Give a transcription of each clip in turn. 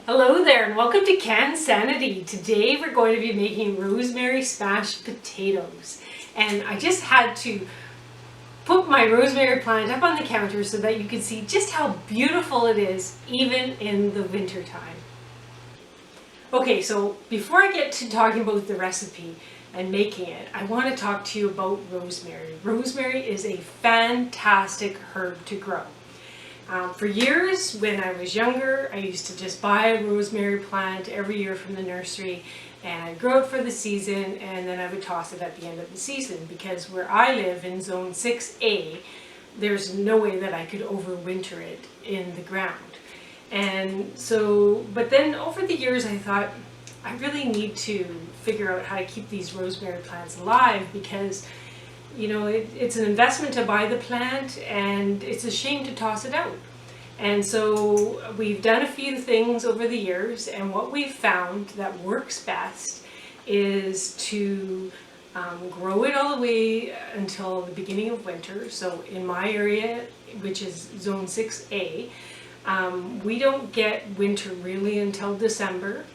Hello there and welcome to Cansanity. Today we're going to be making rosemary smashed potatoes. And I just had to put my rosemary plant up on the counter so that you can see just how beautiful it is even in the winter time. Okay, so before I get to talking about the recipe and making it, I want to talk to you about rosemary. Rosemary is a fantastic herb to grow. For years, when I was younger, I used to just buy a rosemary plant every year from the nursery and I'd grow it for the season and then I would toss it at the end of the season because where I live in zone 6A, there's no way that I could overwinter it in the ground. And so, but then over the years I thought, I really need to figure out how to keep these rosemary plants alive because you know, it's an investment to buy the plant and it's a shame to toss it out. And so we've done a few things over the years, and what we've found that works best is to grow it all the way until the beginning of winter. So in my area, which is zone 6A, we don't get winter really until December.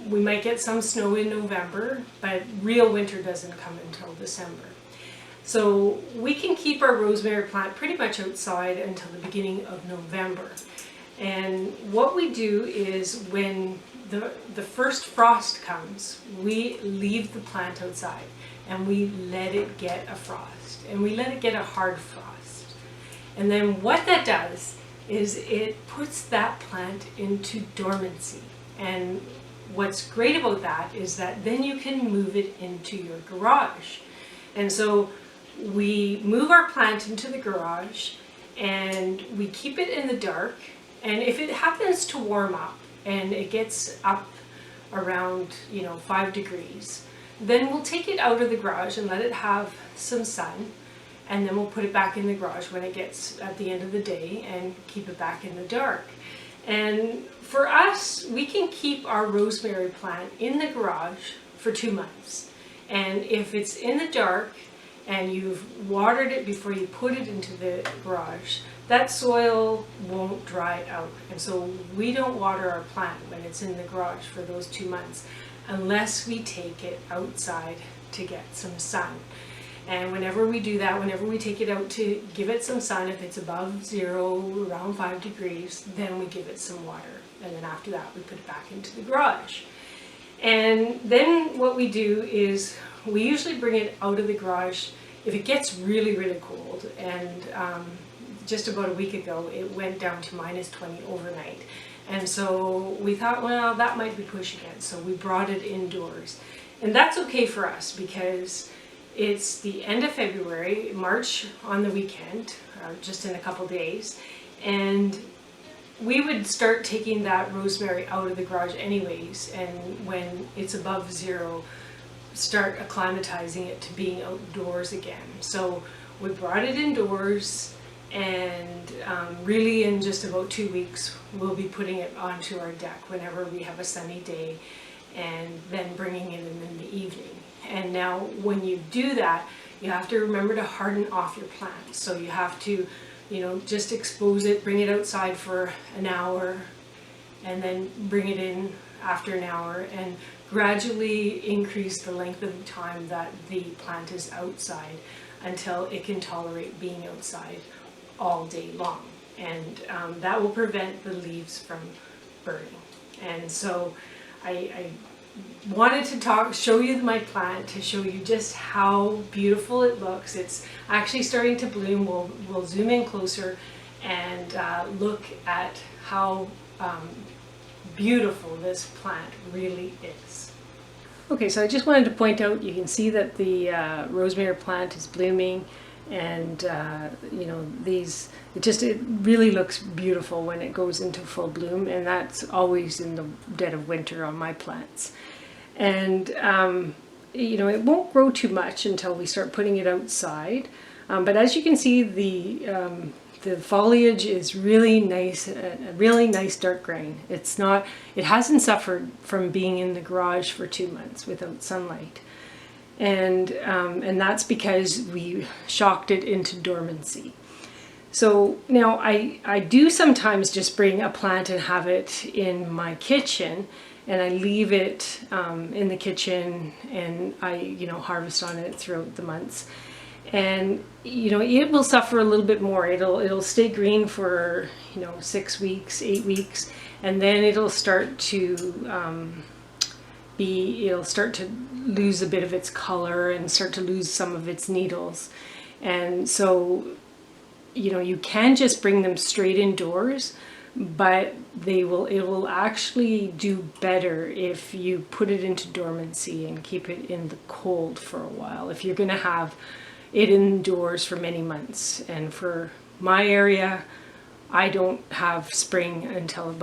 We might get some snow in November, but real winter doesn't come until December. So we can keep our rosemary plant pretty much outside until the beginning of November. And what we do is when the first frost comes, we leave the plant outside and we let it get a frost. And we let it get a hard frost. And then what that does is it puts that plant into dormancy. And what's great about that is that then you can move it into your garage. And so we move our plant into the garage and we keep it in the dark, and if it happens to warm up and it gets up around 5 degrees, then we'll take it out of the garage and let it have some sun, and then we'll put it back in the garage when it gets at the end of the day and keep it back in the dark. And for us, we can keep our rosemary plant in the garage for 2 months, and if it's in the dark and you've watered it before you put it into the garage, that soil won't dry out. And so we don't water our plant when it's in the garage for those 2 months unless we take it outside to get some sun. And whenever we do that, whenever we take it out to give it some sun, if it's above 0, around 5 degrees, then we give it some water. And then after that, we put it back into the garage. And then what we do is we usually bring it out of the garage if it gets really, really cold. And just about a week ago, it went down to -20 overnight. And so we thought, well, that might be pushing it. So we brought it indoors. And that's okay for us because it's the end of February, March on the weekend, just in a couple days. And we would start taking that rosemary out of the garage anyways, and when it's above 0, start acclimatizing it to being outdoors again. So we brought it indoors, and really in just about 2 weeks we'll be putting it onto our deck whenever we have a sunny day, and then bringing it in the evening. And now when you do that, you have to remember to harden off your plant. So you have to just expose it, bring it outside for an hour, and then bring it in after an hour, and gradually increase the length of time that the plant is outside until it can tolerate being outside all day long. And that will prevent the leaves from burning. And so I wanted to show you my plant to show you just how beautiful it looks. It's actually starting to bloom. We'll zoom in closer and look at how beautiful this plant really is. Okay, so I just wanted to point out, you can see that the rosemary plant is blooming, and it really looks beautiful when it goes into full bloom, and that's always in the dead of winter on my plants. And it won't grow too much until we start putting it outside, but as you can see, the foliage is really nice, a really nice dark green. It hasn't suffered from being in the garage for 2 months without sunlight. And that's because we shocked it into dormancy. So now I do sometimes just bring a plant and have it in my kitchen, and I leave it in the kitchen, and I harvest on it throughout the months. And it will suffer a little bit more. It'll stay green for 6 weeks, 8 weeks, and then it'll start to it'll start to lose a bit of its color and start to lose some of its needles. And so you can just bring them straight indoors, but it will actually do better if you put it into dormancy and keep it in the cold for a while, if you're going to have it indoors for many months. And for my area, I don't have spring until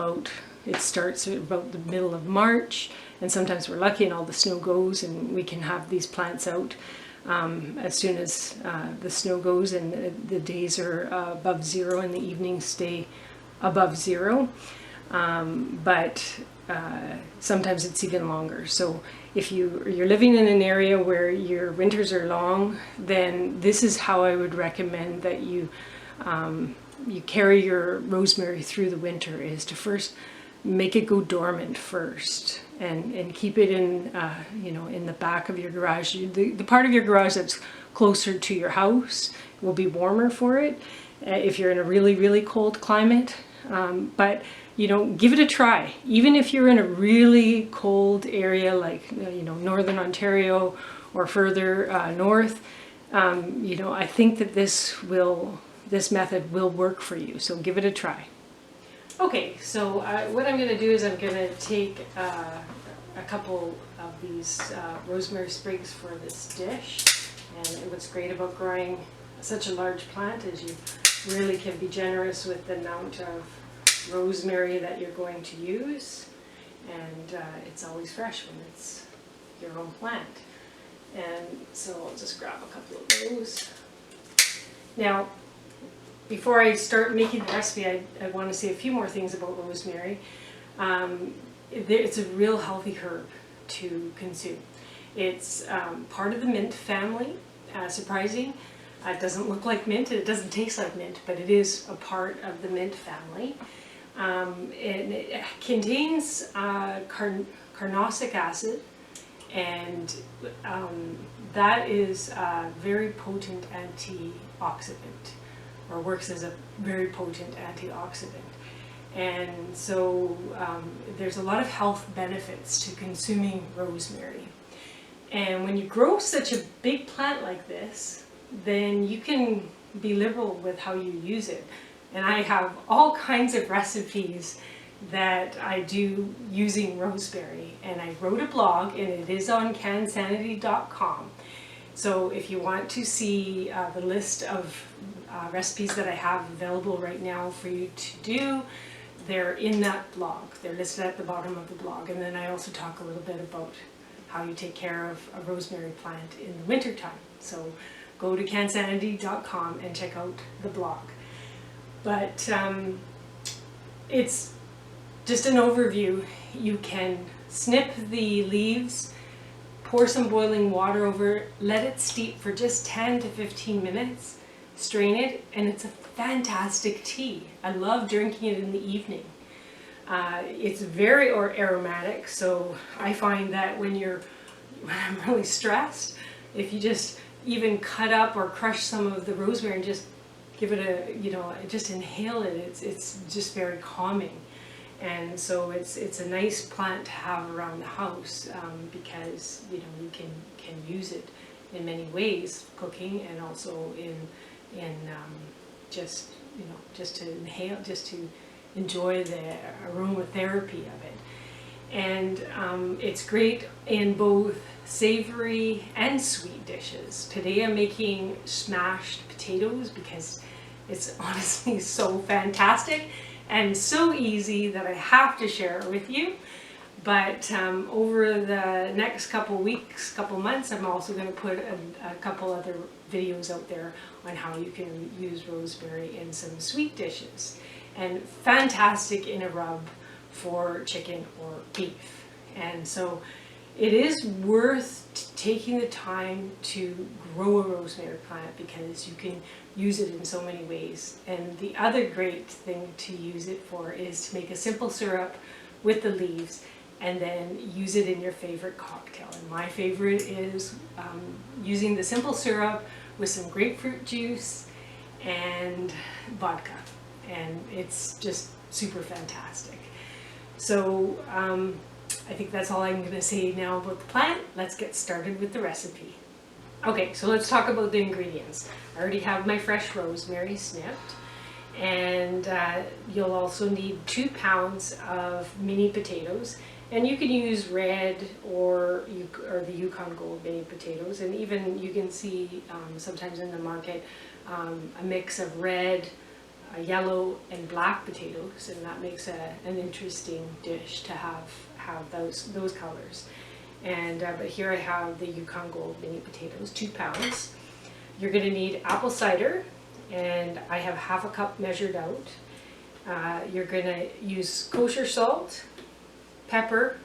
it starts about the middle of March, and sometimes we're lucky and all the snow goes and we can have these plants out as soon as the snow goes and the days are above zero and the evenings stay above zero. But sometimes it's even longer. So if you're living in an area where your winters are long, then this is how I would recommend that you carry your rosemary through the winter, is to first make it go dormant first and keep it in in the back of your garage. The part of your garage that's closer to your house will be warmer for it if you're in a really, really cold climate. But give it a try. Even if you're in a really cold area like northern Ontario or further north, I think that this method will work for you. So give it a try. Okay, so what I'm going to do is I'm going to take a couple of these rosemary sprigs for this dish. And what's great about growing such a large plant is you really can be generous with the amount of rosemary that you're going to use. And it's always fresh when it's your own plant. And so I'll just grab a couple of those. Now, before I start making the recipe, I want to say a few more things about rosemary. It's a real healthy herb to consume. It's part of the mint family, surprising. It doesn't look like mint, it doesn't taste like mint, but it is a part of the mint family. And it contains carnosic acid, and that is a very potent antioxidant, or works as a very potent antioxidant. And so there's a lot of health benefits to consuming rosemary. And when you grow such a big plant like this, then you can be liberal with how you use it. And I have all kinds of recipes that I do using rosemary. And I wrote a blog, and it is on Cansanity.com. So if you want to see the list of recipes that I have available right now for you to do, they're in that blog. They're listed at the bottom of the blog. And then I also talk a little bit about how you take care of a rosemary plant in the wintertime. So go to Cansanity.com and check out the blog. But it's just an overview. You can snip the leaves, pour some boiling water over it, let it steep for just 10 to 15 minutes, strain it, and it's a fantastic tea. I love drinking it in the evening. It's very aromatic, so I find that when I'm really stressed, if you just even cut up or crush some of the rosemary and just give it just inhale it, it's just very calming. And so it's a nice plant to have around the house because you can use it in many ways, cooking, and also in just to inhale, just to enjoy the aromatherapy of it. And it's great in both savory and sweet dishes. Today I'm making smashed potatoes because it's honestly so fantastic and so easy that I have to share it with you. But over the next couple weeks, couple months, I'm also going to put a couple other videos out there on how you can use rosemary in some sweet dishes. And fantastic in a rub for chicken or beef. And so it is worth taking the time to grow a rosemary plant because you can use it in so many ways. And the other great thing to use it for is to make a simple syrup with the leaves and then use it in your favorite cocktail. And my favorite is using the simple syrup with some grapefruit juice and vodka, and it's just super fantastic. So I think that's all I'm going to say now about the plant. Let's get started with the recipe. Okay, so let's talk about the ingredients. I already have my fresh rosemary snipped, and you'll also need 2 pounds of mini potatoes, and you can use red or the Yukon Gold mini potatoes, and even you can see sometimes in the market a mix of red, yellow and black potatoes, and that makes an interesting dish to have those colors. And but here I have the Yukon Gold mini potatoes, 2 pounds. You're going to need apple cider, and I have half a cup measured out. You're going to use kosher salt, pepper,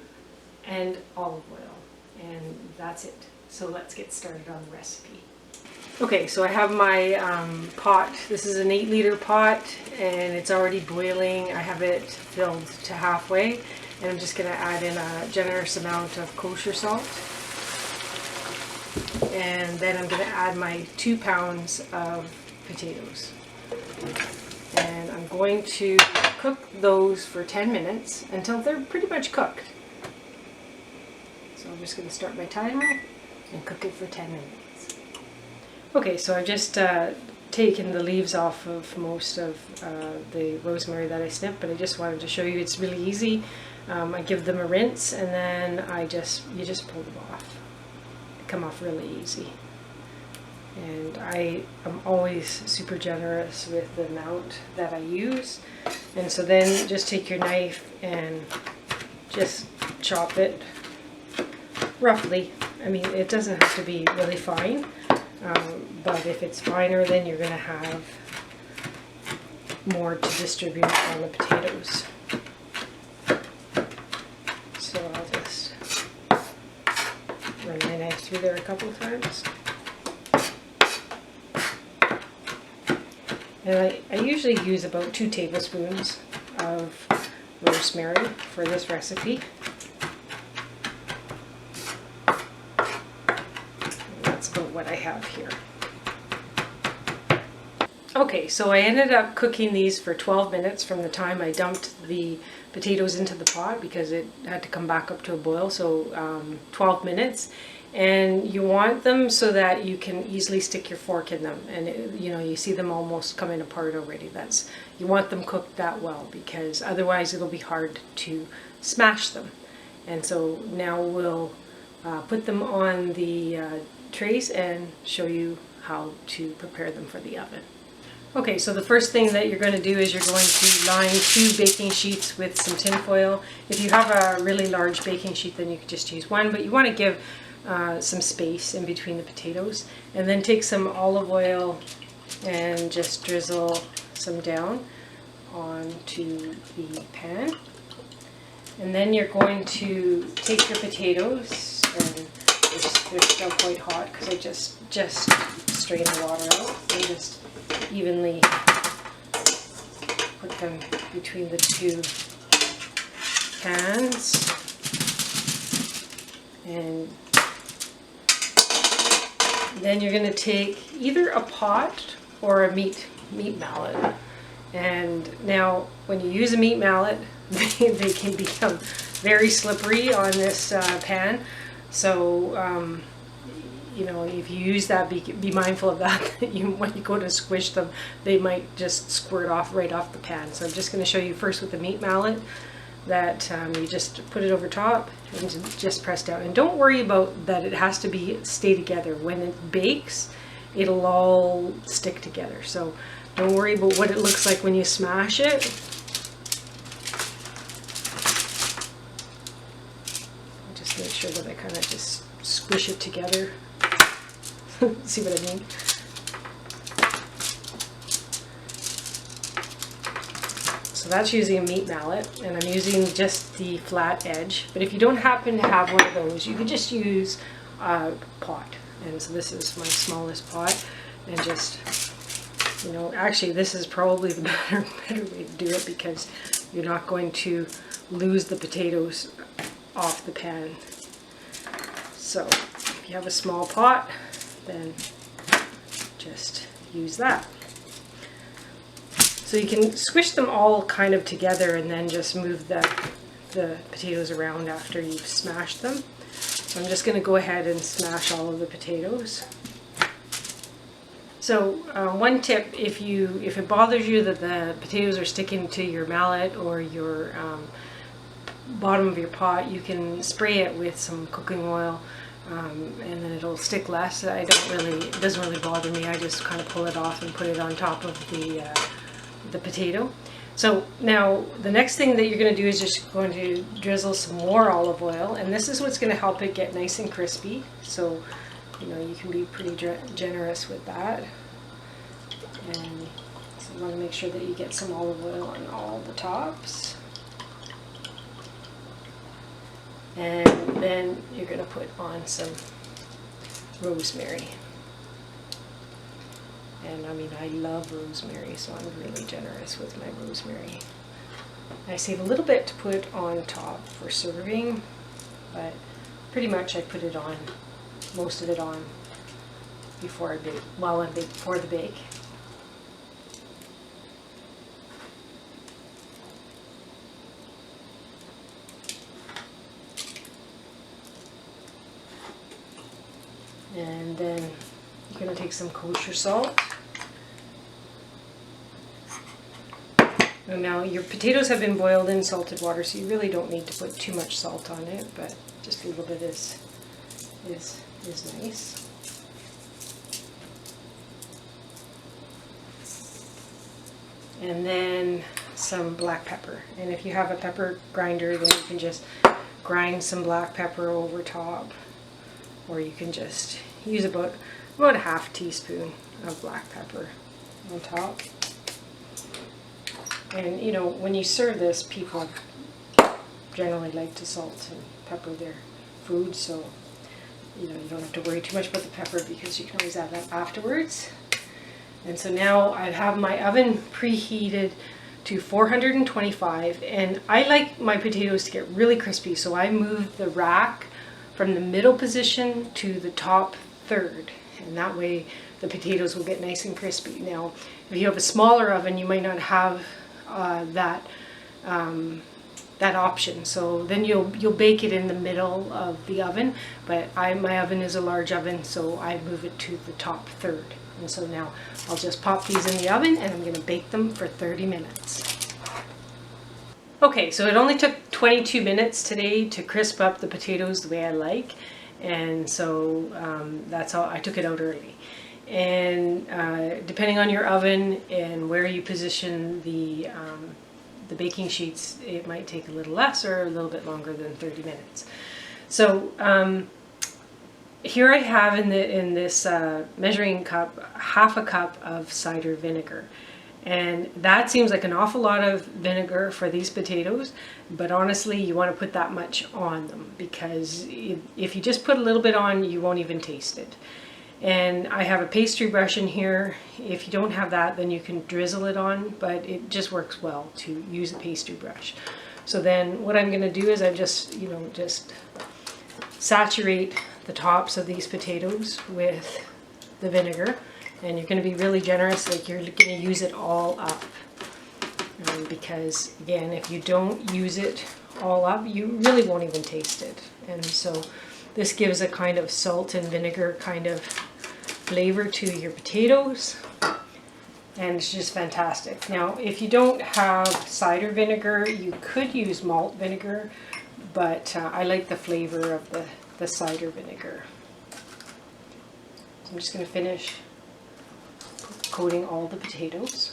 and olive oil, and that's it. So let's get started on the recipe. Okay, so I have my pot. This is an 8-liter pot, and it's already boiling. I have it filled to halfway, and I'm just going to add in a generous amount of kosher salt. And then I'm going to add my 2 pounds of potatoes. And I'm going to cook those for 10 minutes until they're pretty much cooked. So I'm just going to start my timer and cook it for 10 minutes. Okay, so I've just taken the leaves off of most of the rosemary that I snipped, but I just wanted to show you it's really easy. I give them a rinse, and then you just pull them off. They come off really easy. And I am always super generous with the amount that I use. And so then just take your knife and just chop it roughly. I mean, it doesn't have to be really fine. But if it's finer, then you're going to have more to distribute on the potatoes. So I'll just run my knife through there a couple of times. And I usually use about 2 tablespoons of rosemary for this recipe. What I have here. Okay, so I ended up cooking these for 12 minutes from the time I dumped the potatoes into the pot because it had to come back up to a boil, so 12 minutes. And you want them so that you can easily stick your fork in them, and you see them almost coming apart already. You want them cooked that well, because otherwise it'll be hard to smash them. And so now we'll put them on the trays and show you how to prepare them for the oven. Okay, so the first thing that you're going to do is you're going to line 2 baking sheets with some tin foil. If you have a really large baking sheet, then you could just use 1, but you want to give some space in between the potatoes. And then take some olive oil and just drizzle some down onto the pan. And then you're going to take your potatoes, and they're still quite hot because I just strained the water out, and just evenly put them between the 2 pans. And then you're going to take either a pot or a meat mallet. And now when you use a meat mallet, they can become very slippery on this pan. So if you use that, be mindful of that. When you go to squish them, they might just squirt off right off the pan. So I'm just going to show you first with the meat mallet that you just put it over top and just press down. And don't worry about that; it has to stay together. When it bakes, it'll all stick together. So don't worry about what it looks like when you smash it. Just make sure that I kind of just squish it together. See what I mean? So So that's using a meat mallet, and I'm using just the flat edge. But if you don't happen to have one of those, you can just use a pot. And so this is my smallest pot, and just, you know, actually this is probably the better way to do it, because you're not going to lose the potatoes off the pan. So if you have a small pot, then just use that. So you can squish them all kind of together and then just move the potatoes around after you've smashed them. So I'm just going to go ahead and smash all of the potatoes. So one tip, if it bothers you that the potatoes are sticking to your mallet or your bottom of your pot, you can spray it with some cooking oil, and then it'll stick less. It doesn't really bother me. I just kind of pull it off and put it on top of the potato. So now the next thing that you're going to do is just going to drizzle some more olive oil, and this is what's going to help it get nice and crispy. So, you know, you can be pretty generous with that. And so you want to make sure that you get some olive oil on all the tops. And then you're going to put on some rosemary. And I mean, I love rosemary, so I'm really generous with my rosemary. I save a little bit to put on top for serving, but pretty much I put it on, most of it on, before I bake, before the bake. And then you're going to take some kosher salt. Now your potatoes have been boiled in salted water, so you really don't need to put too much salt on it, but just a little bit is nice. And then some black pepper. And if you have a pepper grinder, then you can just grind some black pepper over top, or you can just use about a half teaspoon of black pepper on top. And you know, when you serve this, people generally like to salt and pepper their food, so you know, you don't have to worry too much about the pepper, because you can always add that afterwards. And so now I have my oven preheated to 425, and I like my potatoes to get really crispy, so I move the rack from the middle position to the top third, and that way the potatoes will get nice and crispy. Now, if you have a smaller oven, you might not have that option, so then you'll bake it in the middle of the oven. But my oven is a large oven, so I move it to the top third. And so now I'll just pop these in the oven, and I'm going to bake them for 30 minutes. Okay, so it only took 22 minutes today to crisp up the potatoes the way I like, and so that's all. I took it out early. And depending on your oven and where you position the baking sheets, it might take a little less or a little bit longer than 30 minutes. So here I have in this measuring cup half a cup of cider vinegar. And that seems like an awful lot of vinegar for these potatoes, but honestly, you want to put that much on them, because if you just put a little bit on, you won't even taste it. And I have a pastry brush in here. If you don't have that, then you can drizzle it on, but it just works well to use a pastry brush. So then what I'm going to do is I just saturate the tops of these potatoes with the vinegar, and you're going to be really generous, like you're going to use it all up. Because again, if you don't use it all up, you really won't even taste it. And so this gives a kind of salt and vinegar kind of flavor to your potatoes, and it's just fantastic. Now, if you don't have cider vinegar, you could use malt vinegar, but I like the flavor of the cider vinegar. So I'm just going to finish coating all the potatoes.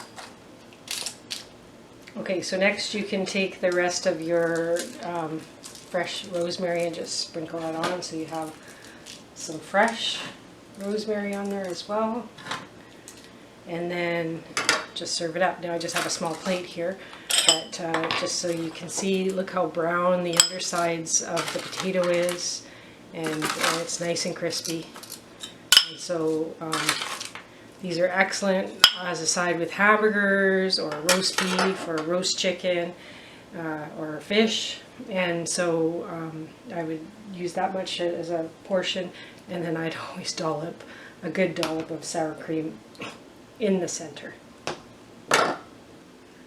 Okay, so next you can take the rest of your fresh rosemary and just sprinkle that on, so you have some fresh rosemary on there as well. And then just serve it up. Now I just have a small plate here, But just so you can see, look how brown the undersides of the potato is, and it's nice and crispy. And so these are excellent as a side with hamburgers or roast beef or roast chicken or fish. And so I would use that much as a portion, and then I'd always dollop a good dollop of sour cream in the center.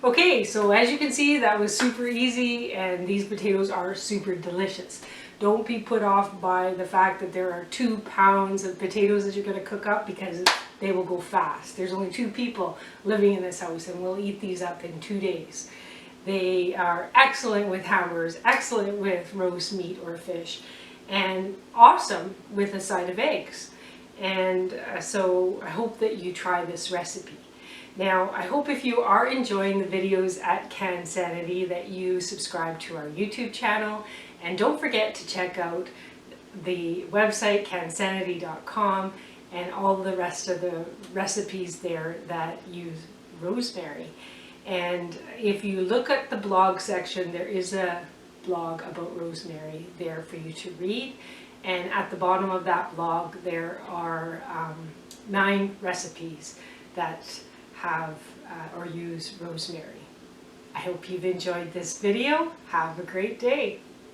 Okay, so as you can see, that was super easy, and these potatoes are super delicious. Don't be put off by the fact that there are 2 pounds of potatoes that you're going to cook up, because they will go fast. There's only 2 people living in this house, and we'll eat these up in 2 days. They are excellent with hamburgers, excellent with roast meat or fish, and awesome with a side of eggs. And so I hope that you try this recipe. Now, I hope if you are enjoying the videos at Cansanity that you subscribe to our YouTube channel, and don't forget to check out the website cansanity.com and all the rest of the recipes there that use rosemary. And if you look at the blog section, there is a blog about rosemary there for you to read. And at the bottom of that blog, there are 9 recipes that have or use rosemary. I hope you've enjoyed this video. Have a great day.